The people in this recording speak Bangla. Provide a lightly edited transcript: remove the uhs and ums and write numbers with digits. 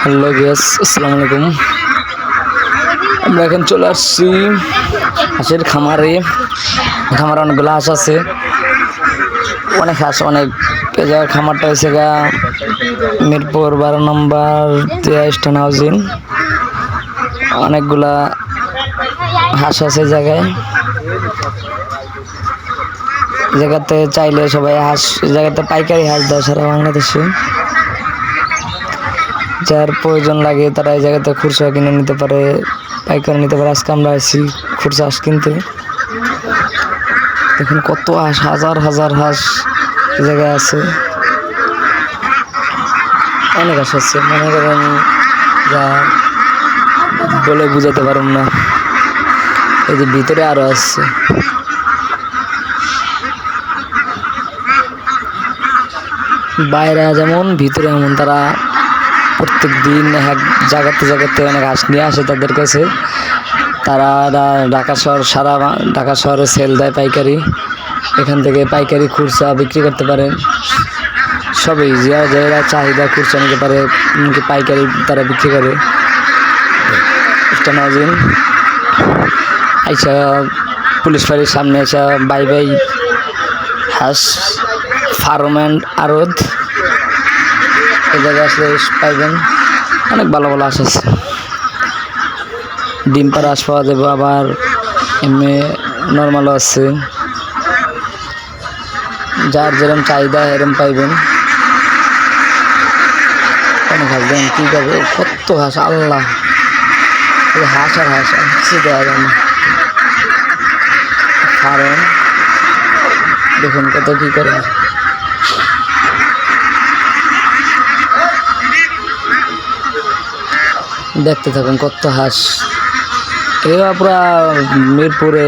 হ্যালো গ্যাস, আসসালামু আলাইকুম। আমরা এখন চলে আসছি হাঁসের খামারে। খামারে অনেকগুলো হাঁস আছে, অনেক হাঁস, অনেক জায়গার খামারটা হয়েছে গা মিরপুর 12 নম্বর স্টান হাউজিং। অনেকগুলা হাঁস আছে জায়গায়। জায়গাতে চাইলে সবাই হাঁস, জায়গাতে পাইকারি হাঁস দেয় সারা বাংলাদেশে। যার প্রয়োজন লাগে তারা এই জায়গাতে খুচরা কিনে নিতে পারে, পাইকারি নিতে পারে। আজকে আমরা আসছি খুচরা হাঁস কিনতে। দেখুন কত হাঁস, হাজার হাজার হাঁস এই জায়গায় আছে। অনেক হাঁস আছে, মনে করেন যা বলে বুঝাতে পারুন না। এই যে ভিতরে আরো আছে। বাইরে যেমন ভিতরে এমন, তারা প্রত্যেক দিন এক জায়গাতে অনেক হাঁস নিয়ে আসে তাদের কাছে। তারা ঢাকা শহর, সারা ঢাকা শহরে সেল দেয় পাইকারি। এখান থেকে পাইকারি খুচরা বিক্রি করতে পারেন। সবই যারা চাহিদা খুচরা নিতে পারে, পাইকারি তারা বিক্রি করে। নাজিন আইসা পুলিশ ফাঁড়ির সামনে এসে বাই বাই হাঁস ফার্ম অ্যান্ড আড়ত, এই জায়গায় আসলে পাইবেন। অনেক ভালো ভালো হাঁস আছে। ডিম পাড়া হাঁস পাওয়া যাবে, আবার এমনি নর্মালও আছে। যার যেরকম চাহিদা এরকম পাইবেন। অনেক হাঁস দেন, কী করবে, কত হাঁস, আল্লাহ! হাঁস আর হাঁস, কিছু দেওয়া যায় না। কারণ দেখুন কত কী করে। দেখতে থাকুন কত হাঁস। এরা পুরা মিরপুরে